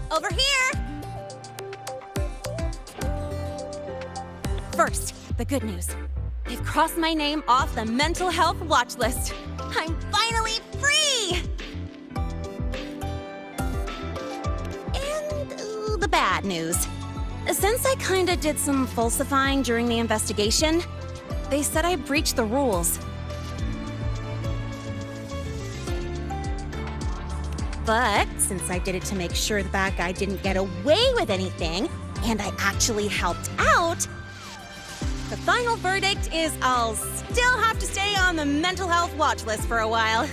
Over here! First, the good news. They've crossed my name off the mental health watch list. I'm finally free! And the bad news. Since I kinda did some falsifying during the investigation, they said I breached the rules. But since I did it to make sure the bad guy didn't get away with anything, and I actually helped out, the final verdict is I'll still have to stay on the mental health watch list for a while.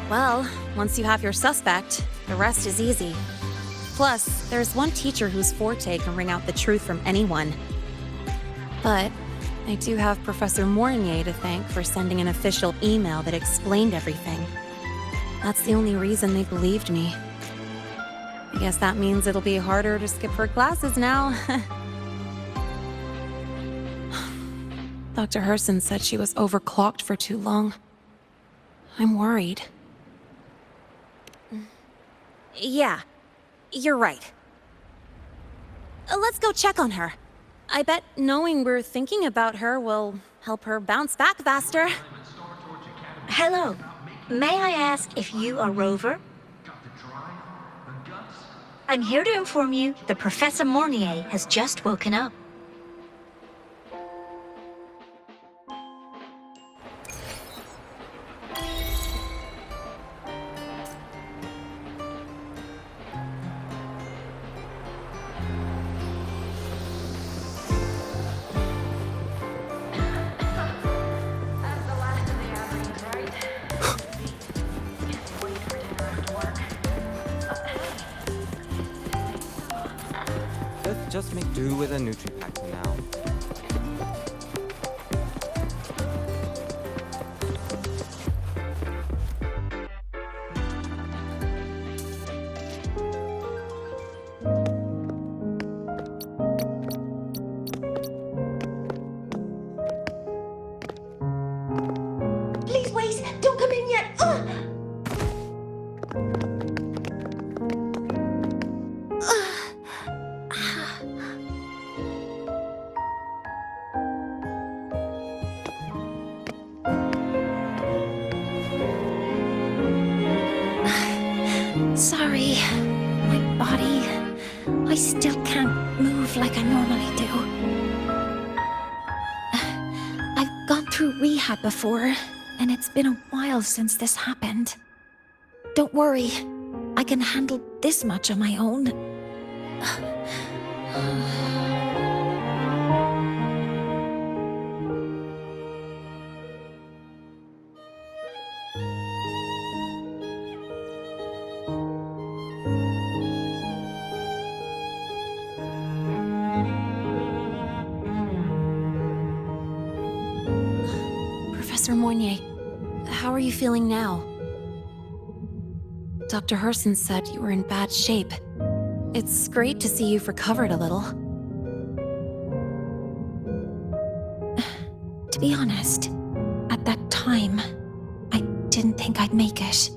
Well, once you have your suspect, the rest is easy. Plus, there's one teacher whose forte can wring out the truth from anyone. But I do have Professor Mornier to thank for sending an official email that explained everything. That's the only reason they believed me. I guess that means it'll be harder to skip her classes now. Dr. Herson said she was overclocked for too long. I'm worried. Yeah, you're right. Let's go check on her. I bet knowing we're thinking about her will help her bounce back faster. Hello. May I ask if you are Rover? I'm here to inform you that Professor Mornier has just woken up. Let's just make do with a Nutri-Pack for now. Please wait! Don't come in yet! Sorry, my body. I still can't move like I normally do. I've gone through rehab before, and it's been a while since this happened. Don't worry, I can handle this much on my own. Professor Mornier, how are you feeling now? Dr. Herson said you were in bad shape. It's great to see you've recovered a little. To be honest, at that time, I didn't think I'd make it.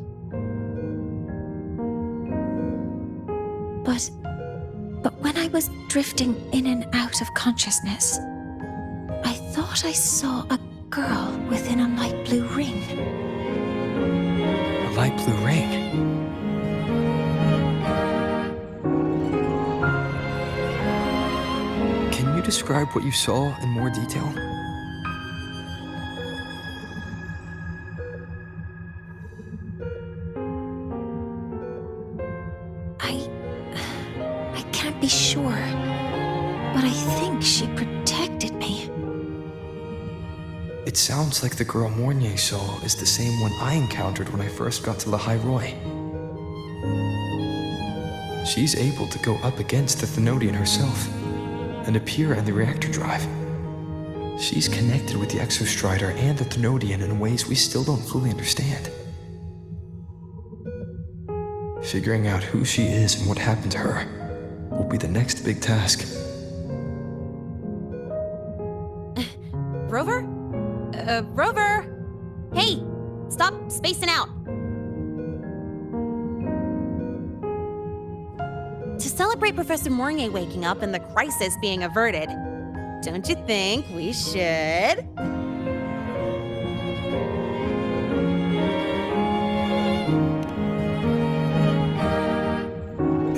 But when I was drifting in and out of consciousness, I thought I saw a girl within a light blue ring. A light blue ring? Can you describe what you saw in more detail? I can't be sure, but I think she protected me. It sounds like the girl Mornier saw is the same one I encountered when I first got to Lahai Roi. She's able to go up against the Thenodian herself and appear in the reactor drive. She's connected with the Exostrider and the Thenodian in ways we still don't fully understand. Figuring out who she is and what happened to her will be the next big task. Rover? Rover! Hey! Stop spacing out! To celebrate Professor Mornier waking up and the crisis being averted, don't you think we should?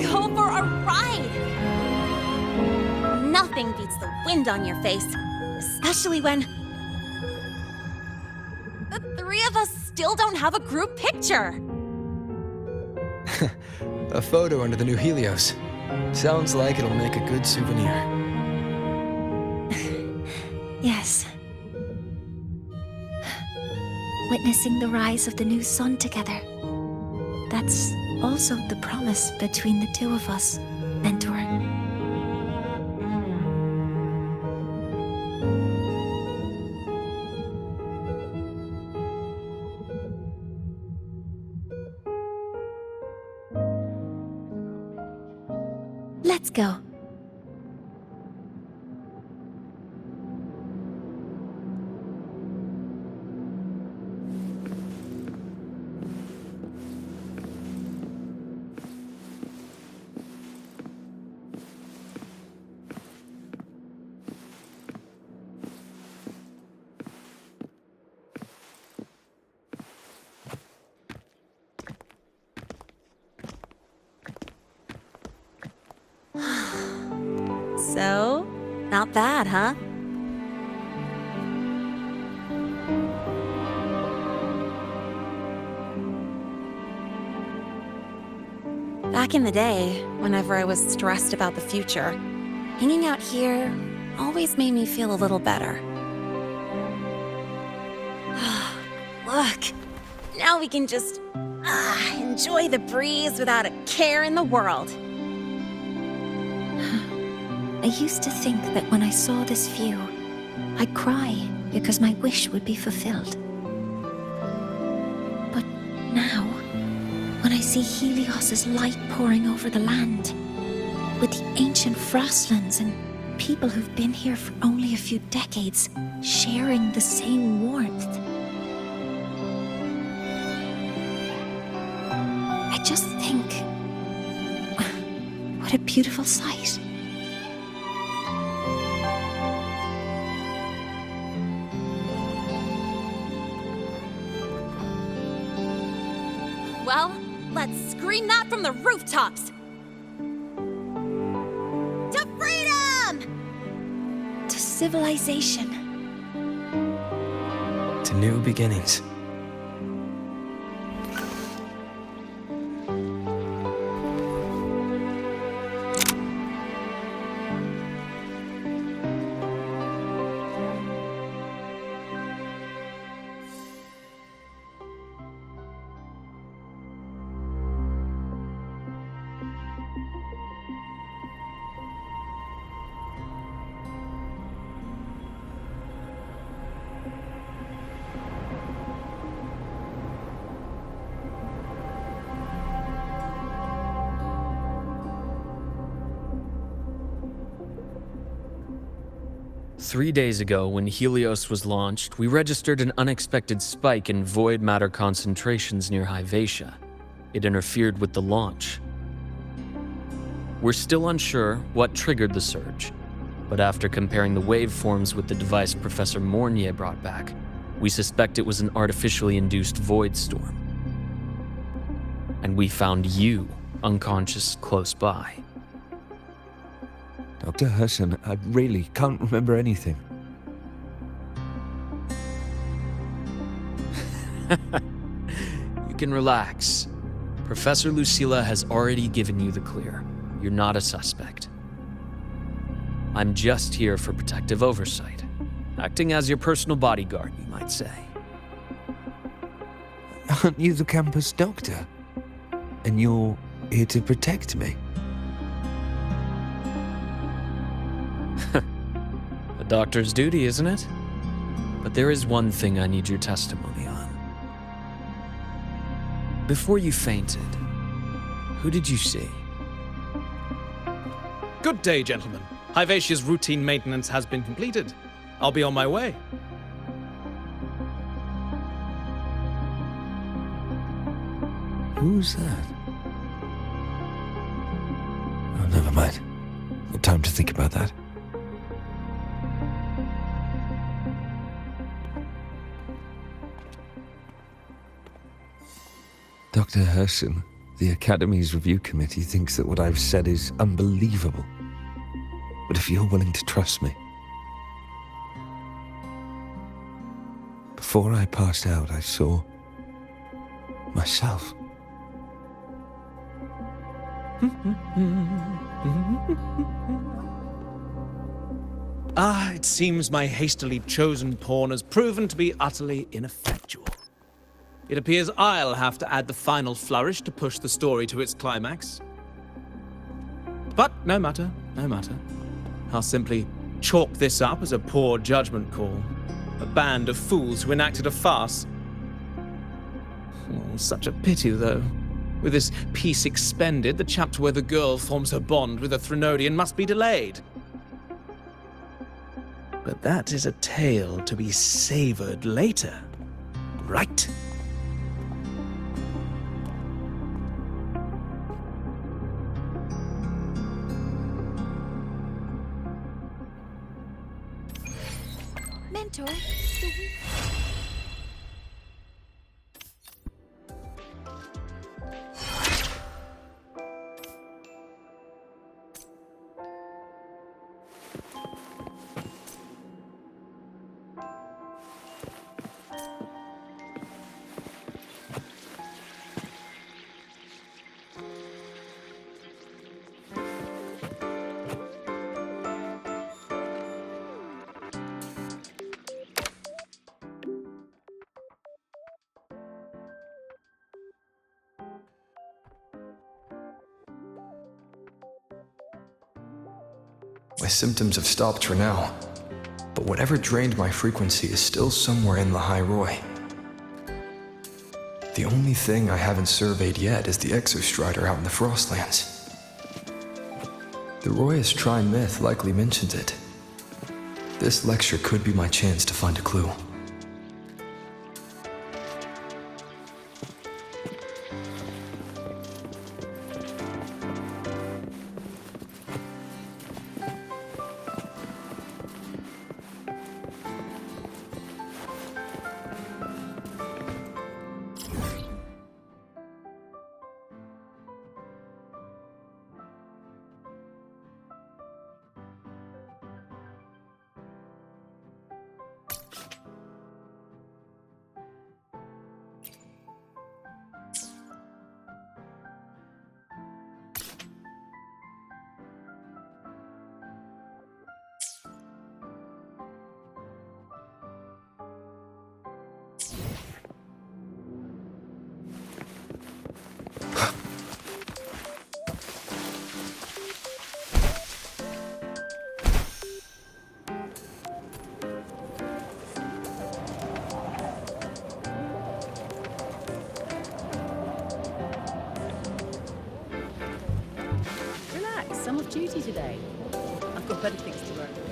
Go for a ride! Nothing beats the wind on your face, especially when the three of us still don't have a group picture. A photo under the new Helios. Sounds like it'll make a good souvenir. Yes. Witnessing the rise of the new sun together. That's also the promise between the two of us, Mentor. Let's go. So, not bad, huh? Back in the day, whenever I was stressed about the future, hanging out here always made me feel a little better. Look, now we can just enjoy the breeze without a care in the world. I used to think that when I saw this view, I'd cry because my wish would be fulfilled. But now, when I see Helios's light pouring over the land, with the ancient frostlands and people who've been here for only a few decades sharing the same warmth, I just think, what a beautiful sight. Well, let's scream that from the rooftops! To freedom! To civilization. To new beginnings. Three days ago, when Helios was launched, we registered an unexpected spike in void matter concentrations near Hyvatia. It interfered with the launch. We're still unsure what triggered the surge, but after comparing the waveforms with the device Professor Mornier brought back, we suspect it was an artificially induced void storm. And we found you unconscious close by. Dr. Herson, I really can't remember anything. You can relax. Professor Lucilla has already given you the clear. You're not a suspect. I'm just here for protective oversight, acting as your personal bodyguard, you might say. Aren't you the campus doctor? And you're here to protect me? A doctor's duty, isn't it? But there is one thing I need your testimony on. Before you fainted, who did you see? Good day, gentlemen. Hivatia's routine maintenance has been completed. I'll be on my way. Who's that? Oh, never mind. No time to think about that. Dr. Herson, the Academy's review committee thinks that what I've said is unbelievable. But if you're willing to trust me... Before I passed out, I saw... myself. It seems my hastily chosen pawn has proven to be utterly ineffectual. It appears I'll have to add the final flourish to push the story to its climax. But no matter, no matter. I'll simply chalk this up as a poor judgment call. A band of fools who enacted a farce. Oh, such a pity, though. With this piece expended, the chapter where the girl forms her bond with a Threnodian must be delayed. But that is a tale to be savored later, right? Mentor, My symptoms have stopped for now, but whatever drained my frequency is still somewhere in the High Roy. The only thing I haven't surveyed yet is the Exostrider out in the Frostlands. The Roy's Tri-Myth likely mentions it. This lecture could be my chance to find a clue. Relax, I'm off duty today. I've got better things to worry about.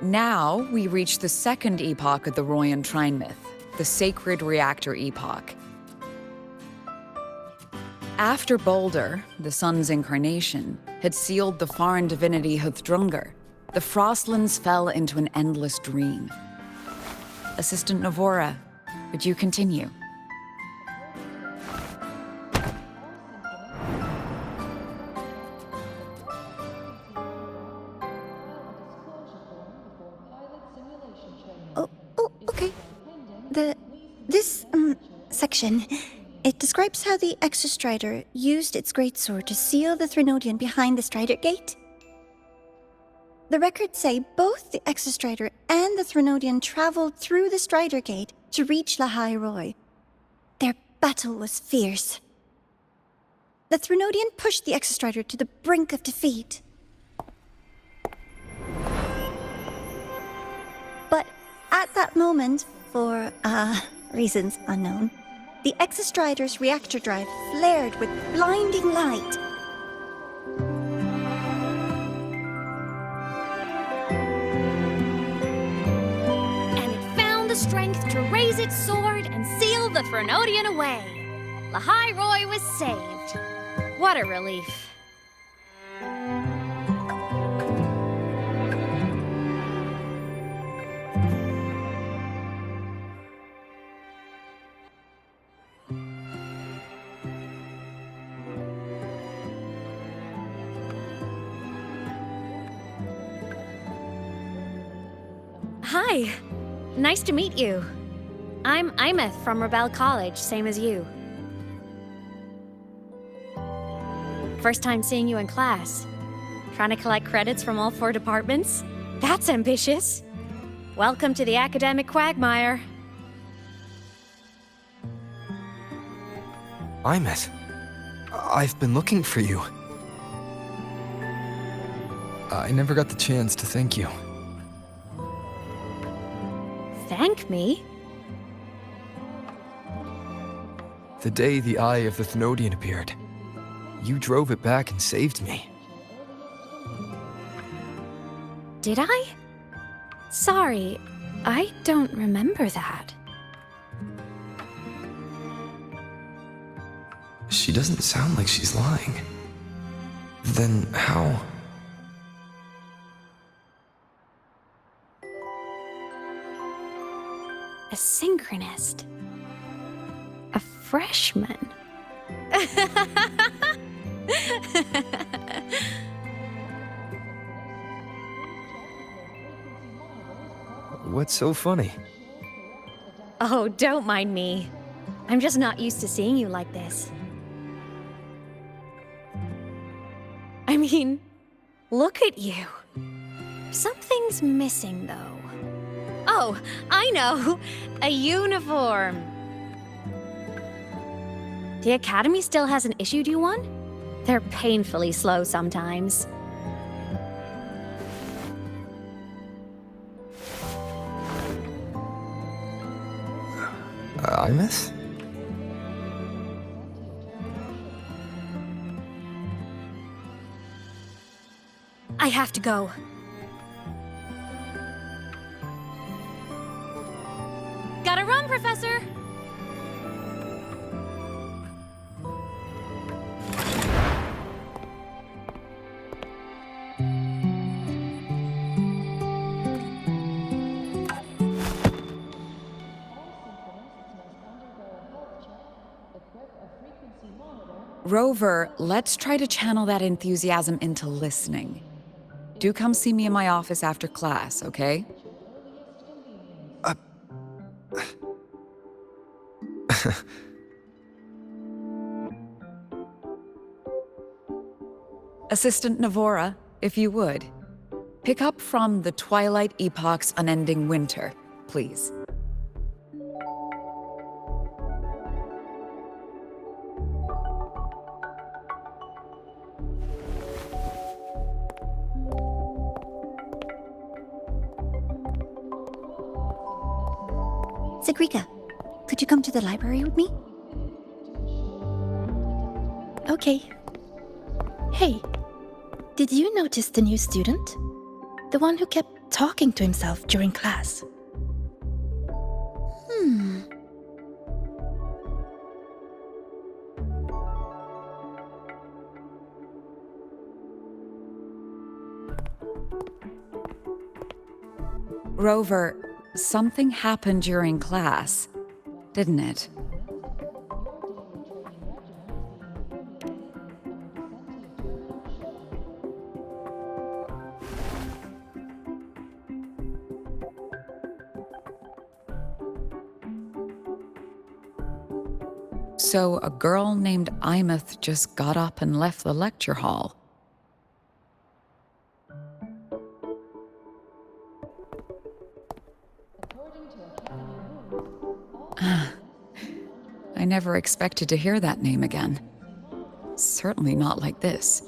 Now we reach the second epoch of the Royan Trine myth, the Sacred Reactor Epoch. After Balder, the sun's incarnation, had sealed the foreign divinity Huthrungur, the Frostlands fell into an endless dream. Assistant Navora, would you continue? Okay. This section, it describes how the Exostrider used its greatsword to seal the Threnodian behind the Strider Gate. The records say both the Exostrider and the Threnodian traveled through the Strider Gate to reach Lahai Roy. Their battle was fierce. The Threnodian pushed the Exostrider to the brink of defeat. But at that moment, for, reasons unknown, the Exostrider's reactor drive flared with blinding light. And it found the strength to raise its sword and seal the Threnodian away. Lahai Roy was saved. What a relief. Hi. Nice to meet you. I'm Imeth from Rebel College, same as you. First time seeing you in class. Trying to collect credits from all 4 departments? That's ambitious. Welcome to the academic quagmire. Imeth, I've been looking for you. I never got the chance to thank you. Thank me? The day the Eye of the Thenodian appeared, you drove it back and saved me. Did I? Sorry, I don't remember that. She doesn't sound like she's lying. Then how? A synchronist. A freshman. What's so funny? Oh, don't mind me. I'm just not used to seeing you like this. I mean, look at you. Something's missing, though. Oh, I know! A uniform! The Academy still hasn't issued you one? They're painfully slow sometimes. Imeth? I have to go. Gotta run, Professor! Rover, let's try to channel that enthusiasm into listening. Do come see me in my office after class, okay? Assistant Navora, if you would. Pick up from the Twilight Epoch's Unending Winter, please. Sigrika, could you come to the library with me? Okay. Hey, did you notice the new student? The one who kept talking to himself during class. Rover, something happened during class, didn't it? So a girl named Imeth just got up and left the lecture hall. I never expected to hear that name again. Certainly not like this.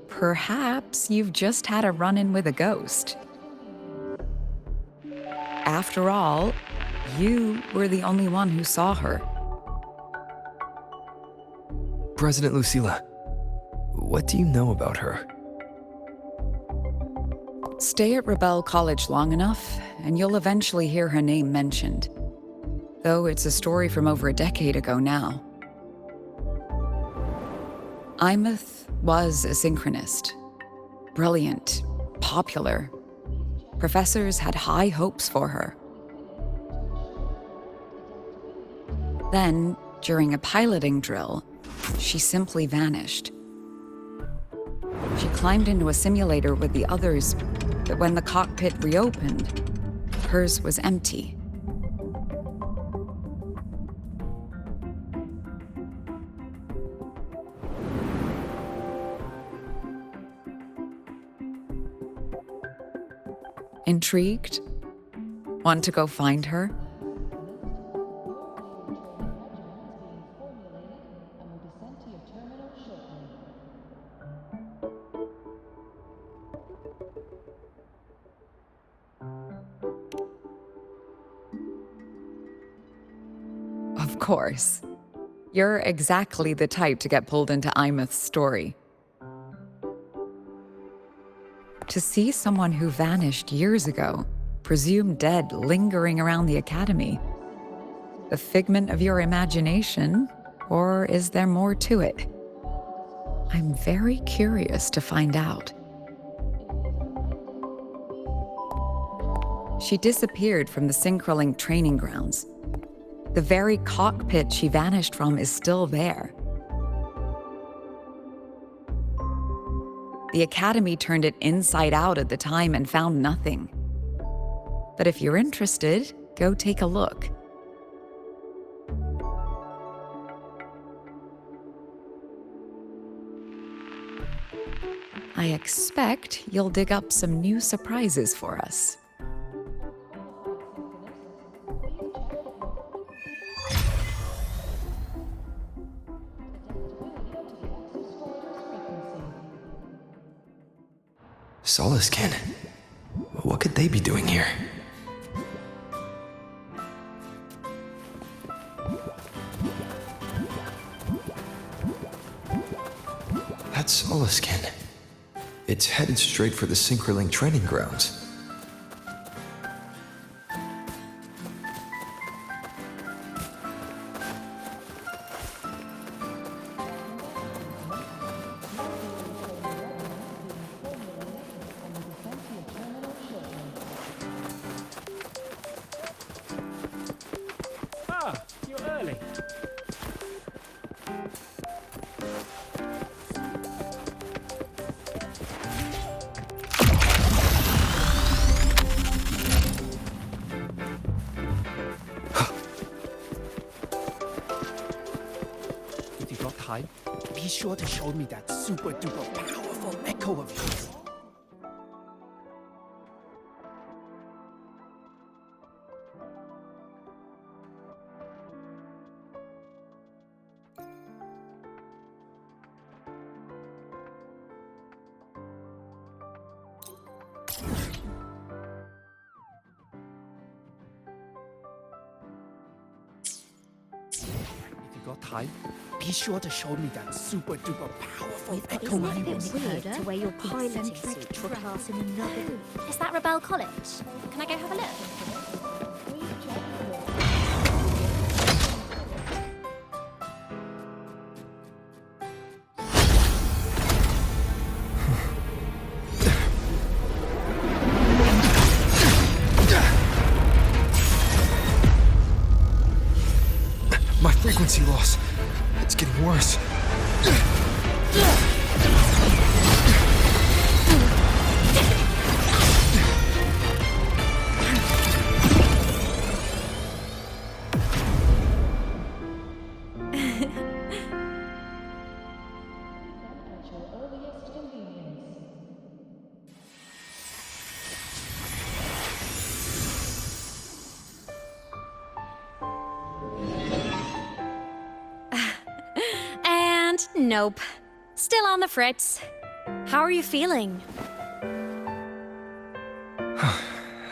Perhaps you've just had a run-in with a ghost. After all, you were the only one who saw her. President Lucilla, what do you know about her? Stay at Rebel College long enough, and you'll eventually hear her name mentioned. Though it's a story from over a decade ago now. Imeth was a synchronist. Brilliant, popular. Professors had high hopes for her. Then, during a piloting drill, she simply vanished. She climbed into a simulator with the others, but when the cockpit reopened, hers was empty. Intrigued? Want to go find her? Of course. You're exactly the type to get pulled into Imeth's story. To see someone who vanished years ago, presumed dead, lingering around the academy, a figment of your imagination, or is there more to it? I'm very curious to find out. She disappeared from the Synchrolink training grounds. The very cockpit she vanished from is still there. The Academy turned it inside out at the time and found nothing. But if you're interested, go take a look. I expect you'll dig up some new surprises for us. Solaskin? What could they be doing here? That's Solaskin. It's headed straight for the Synchrolink training grounds. You're early. If you got time, be sure to show me that super duper powerful echo of yours. got time, be sure to show me that super duper powerful echo Isn't it a bit frequency. weird to wear your piloting suit for a class in another room? Is that Rebel College? Can I go have a look? My frequency loss. It's getting worse. And nope. Still on the fritz. How are you feeling?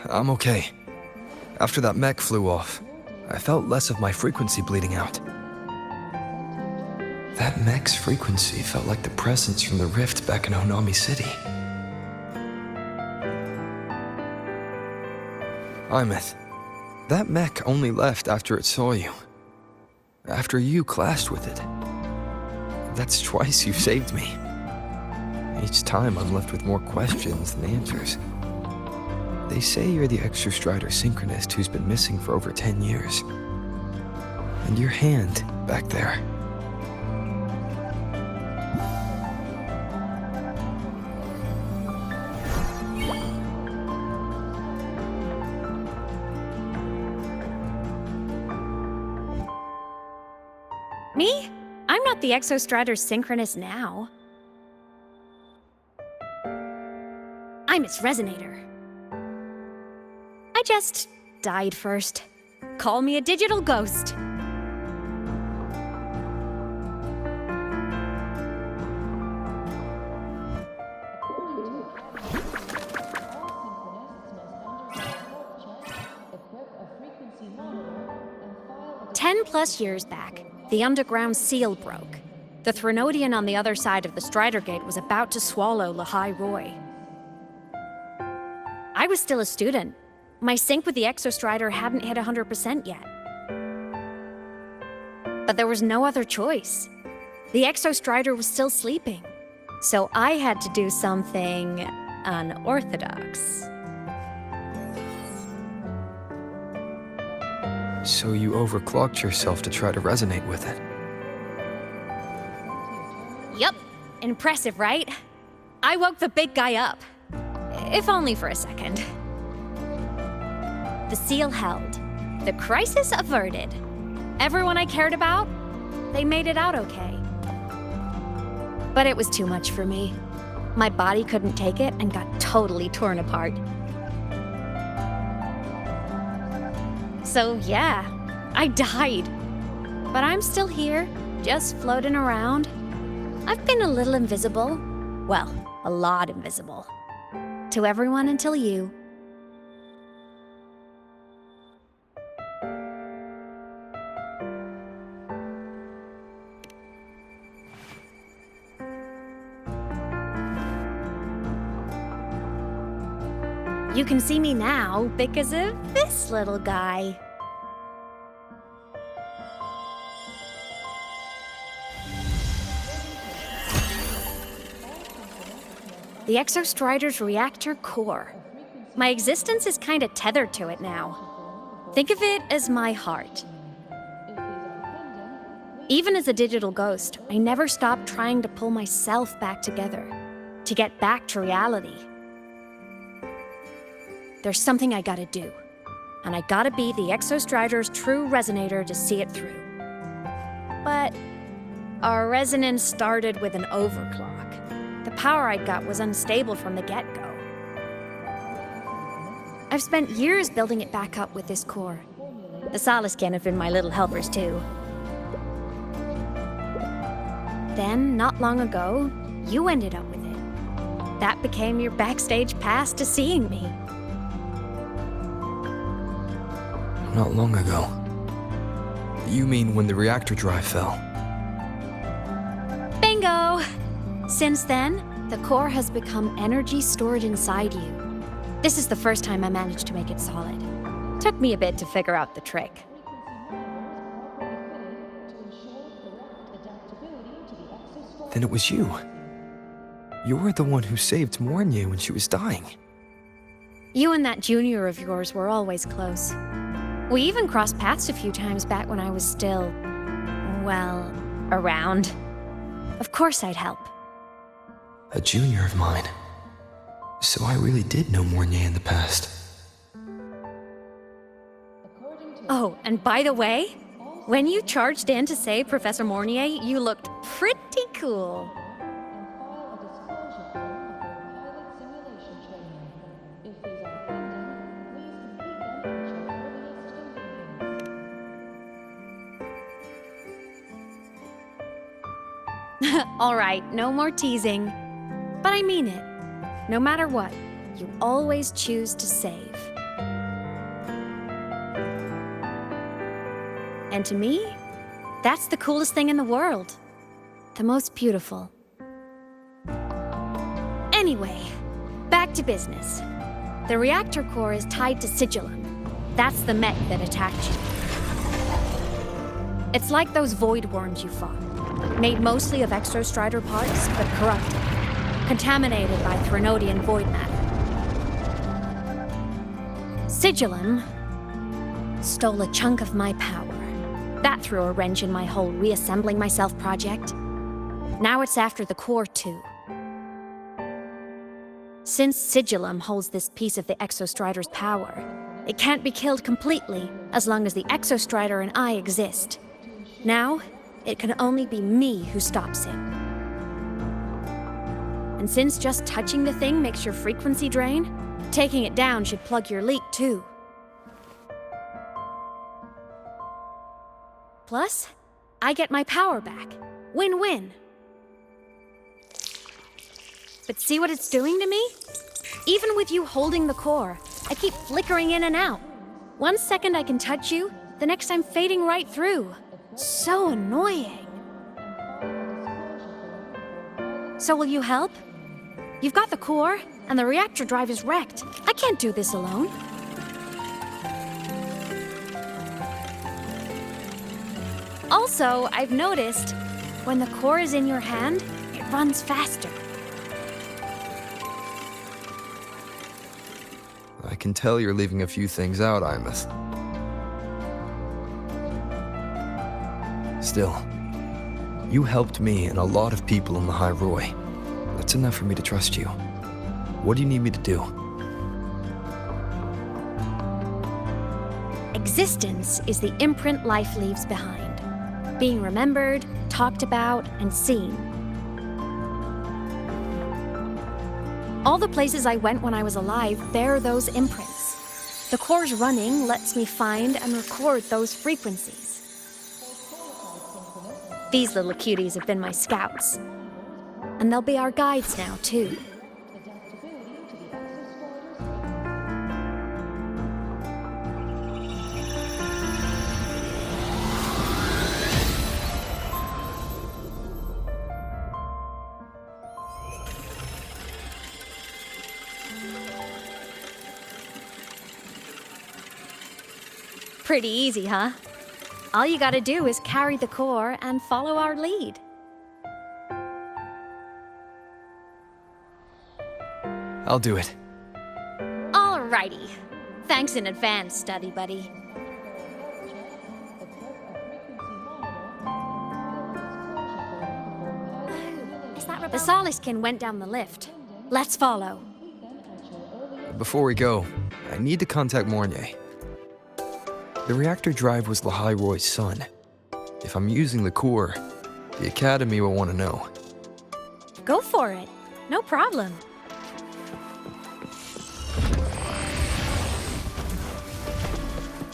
I'm okay. After that mech flew off, I felt less of my frequency bleeding out. That mech's frequency felt like the presence from the rift back in Honami City. Imeth, that mech only left after it saw you. After you clashed with it. That's twice you've saved me. Each time I'm left with more questions than answers. They say you're the Extra Strider synchronist who's been missing for over 10 years. And your hand, back there. Me? I'm not the Exostrider synchronist now. I'm its resonator. I just died first. Call me a digital ghost. +10 years back, the underground seal broke. The Threnodian on the other side of the Strider Gate was about to swallow Lahai Roy. I was still a student. My sync with the Exostrider hadn't hit 100% yet. But there was no other choice. The Exostrider was still sleeping. So I had to do something unorthodox. So you overclocked yourself to try to resonate with it. Yup. Impressive, right? I woke the big guy up. If only for a second. The seal held. The crisis averted. Everyone I cared about, they made it out okay. But it was too much for me. My body couldn't take it and got totally torn apart. So yeah, I died. But I'm still here, just floating around. I've been a little invisible. Well, a lot invisible. To everyone until you. You can see me now because of this little guy. The Exostrider's reactor core. My existence is kinda tethered to it now. Think of it as my heart. Even as a digital ghost, I never stopped trying to pull myself back together, to get back to reality. There's something I gotta do, and I gotta be the Exostrider's true resonator to see it through. But our resonance started with an overclock. The power I got was unstable from the get-go. I've spent years building it back up with this core. The Solaskin have been my little helpers too. Then, not long ago, you ended up with it. That became your backstage pass to seeing me. Not long ago. You mean when the reactor drive fell? Bingo! Since then, the core has become energy stored inside you. This is the first time I managed to make it solid. Took me a bit to figure out the trick. Then it was you. You were the one who saved Mornier when she was dying. You and that junior of yours were always close. We even crossed paths a few times back when I was still, well, around. Of course I'd help. A junior of mine. So I really did know Mornier in the past. Oh, and by the way, when you charged in to save Professor Mornier, you looked pretty cool. All right, no more teasing. But I mean it. No matter what, you always choose to save. And to me, that's the coolest thing in the world. The most beautiful. Anyway, back to business. The reactor core is tied to Sigillum. That's the mech that attacked you. It's like those void worms you fought. Made mostly of exostrider parts, but corrupted. Contaminated by Threnodian void matter. Sigillum stole a chunk of my power. That threw a wrench in my whole reassembling myself project. Now it's after the core too. Since Sigillum holds this piece of the Exostrider's power, it can't be killed completely as long as the Exostrider and I exist. Now, it can only be me who stops it. And since just touching the thing makes your frequency drain, taking it down should plug your leak too. Plus, I get my power back. Win-win. But see what it's doing to me? Even with you holding the core, I keep flickering in and out. 1 second I can touch you, the next I'm fading right through. So annoying. So will you help? You've got the core, and the reactor drive is wrecked. I can't do this alone. Also, I've noticed, when the core is in your hand, it runs faster. I can tell you're leaving a few things out, Imeth. Still, you helped me and a lot of people in the High Roy. That's enough for me to trust you. What do you need me to do? Existence is the imprint life leaves behind. Being remembered, talked about, and seen. All the places I went when I was alive bear those imprints. The core's running lets me find and record those frequencies. These little cuties have been my scouts. And they'll be our guides now, too. Pretty easy, huh? All you gotta do is carry the core and follow our lead. I'll do it. Alrighty. Thanks in advance, study buddy. The Soliskin went down the lift. Let's follow. Before we go, I need to contact Mornier. The reactor drive was Lahai Roy's son. If I'm using the core, the Academy will want to know. Go for it. No problem.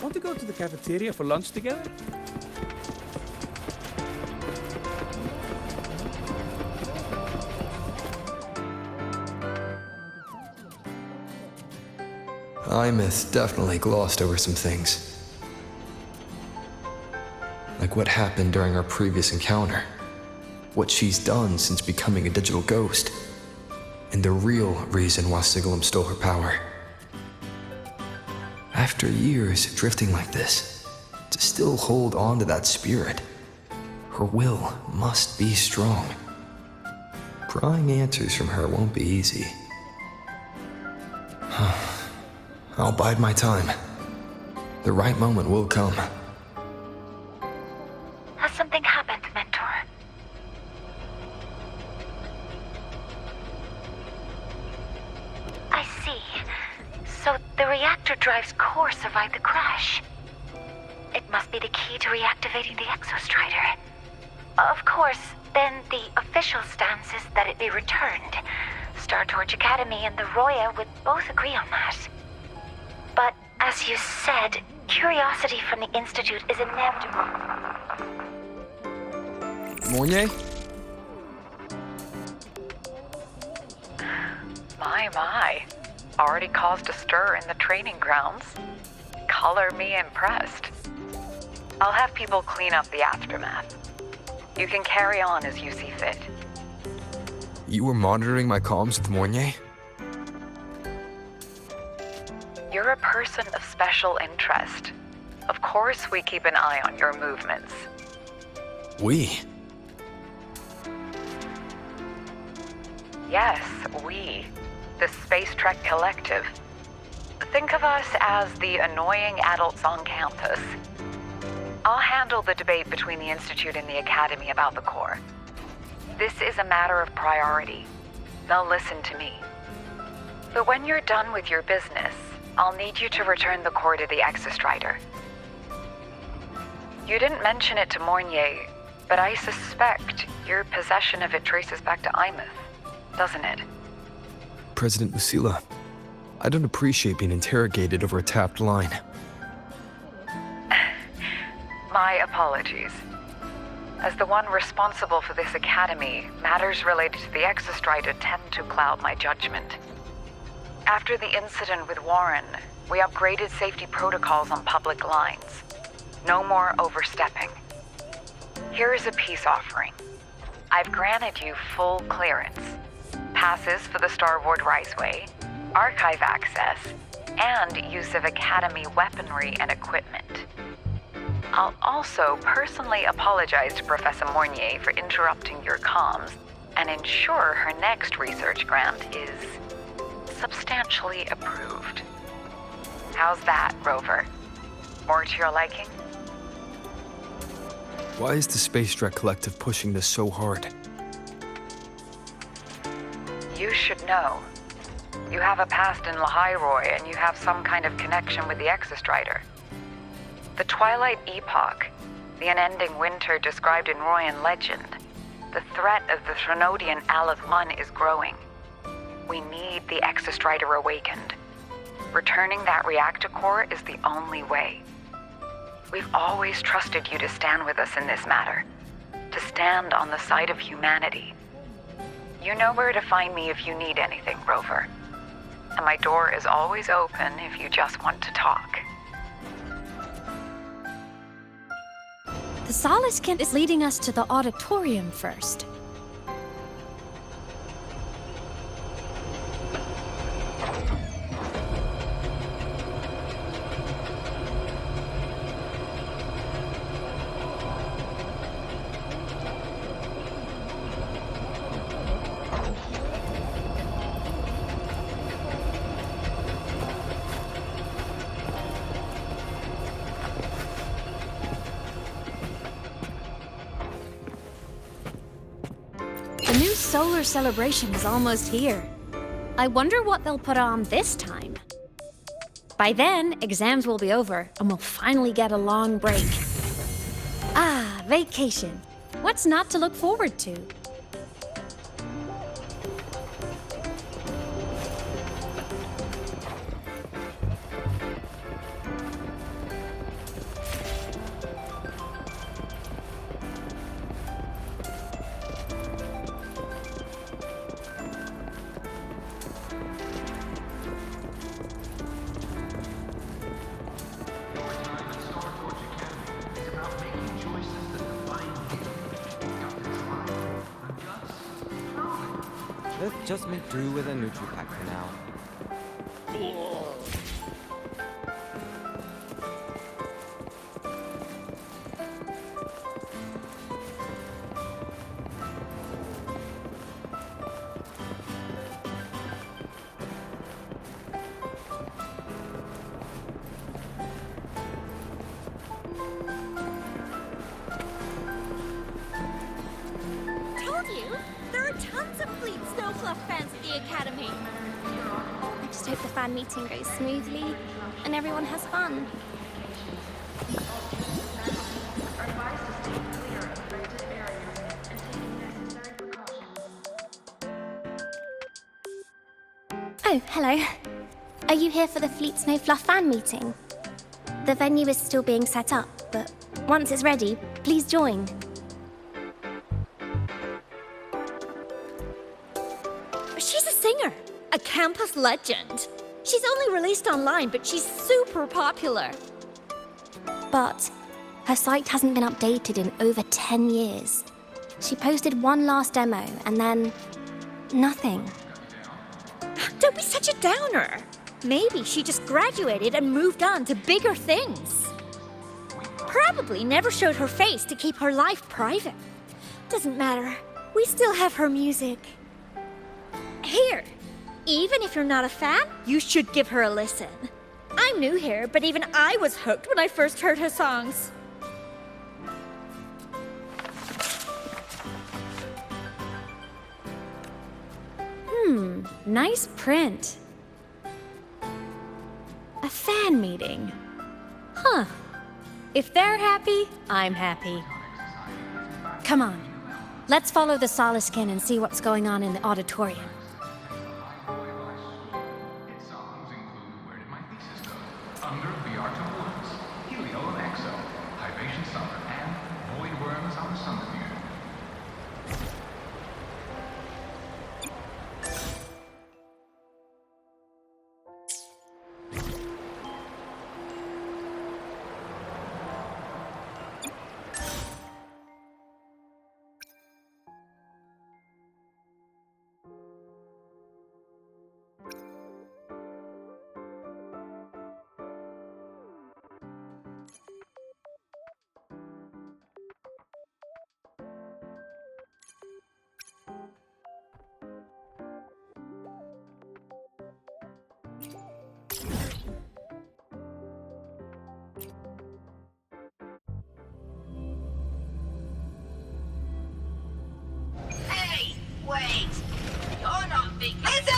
Want to go to the cafeteria for lunch together? Imeth definitely glossed over some things. like what happened during our previous encounter. What she's done since becoming a digital ghost. And the real reason why Sigalum stole her power. After years drifting like this, to still hold on to that spirit, her will must be strong. Prying answers from her won't be easy. I'll bide my time. The right moment will come. Has something happened, Mentor? I see. So the reactor drive's core survived the crash. It must be the key to reactivating the Exostrider. Of course, then the official stance is that it be returned. Star Torch Academy and the Roya would both agree on that. But, as you said, curiosity from the Institute is inevitable. Mornier? My. Already caused a stir in the training grounds. Color me impressed. I'll have people clean up the aftermath. You can carry on as you see fit. You were monitoring my comms with Mornier? You're a person of special interest. Of course we keep an eye on your movements. We? Yes, we. The Space Trek Collective. Think of us as the annoying adults on campus. I'll handle the debate between the Institute and the Academy about the core. This is a matter of priority. They'll listen to me. But when you're done with your business, I'll need you to return the core to the Exostrider. You didn't mention it to Mornier, but I suspect your possession of it traces back to Imeth, doesn't it? President Lucilla, I don't appreciate being interrogated over a tapped line. My apologies. As the one responsible for this academy, matters related to the Exostrider tend to cloud my judgment. After the incident with Warren, we upgraded safety protocols on public lines. No more overstepping. Here is a peace offering. I've granted you full clearance. Passes for the Starboard Riseway, archive access, and use of Academy weaponry and equipment. I'll also personally apologize to Professor Mornier for interrupting your comms and ensure her next research grant is substantially approved. How's that, Rover? More to your liking? Why is the Space Trek Collective pushing this so hard? You should know. You have a past in Lahairoi, and you have some kind of connection with the Exostrider. The Twilight Epoch, the unending winter described in Royan legend, the threat of the Threnodian Aleth Mun is growing. We need the Exostrider awakened. Returning that reactor core is the only way. We've always trusted you to stand with us in this matter, to stand on the side of humanity. You know where to find me if you need anything, Rover. And my door is always open if you just want to talk. The Solace Kit is leading us to the auditorium first. The new solar celebration is almost here. I wonder what they'll put on this time. By then, exams will be over, and we'll finally get a long break. Ah, vacation. What's not to look forward to? Let's just make do with a Nutripack for now. Told you! There are tons of fleet snowfluff fans at the Academy! I just hope the fan meeting goes smoothly and everyone has fun. Oh, hello. Are you here for the Fleet Snowfluff fan meeting? The venue is still being set up, but once it's ready, please join. She's a singer, a campus legend. She's only released online, but she's super popular. But her site hasn't been updated in over 10 years. She posted one last demo and then nothing. Don't be such a downer. Maybe she just graduated and moved on to bigger things. Probably never showed her face to keep her life private. Doesn't matter. We still have her music. Here, even if you're not a fan, you should give her a listen. I'm new here, but even I was hooked when I first heard her songs. Nice print. A fan meeting. Huh. If they're happy, I'm happy. Come on. Let's follow the Soliskin and see what's going on in the auditorium. Under the Arctic Woods, Helio and Exo, Hibation Summer, and Void Worms on the Sun View. Hey, wait! You're not big. Listen!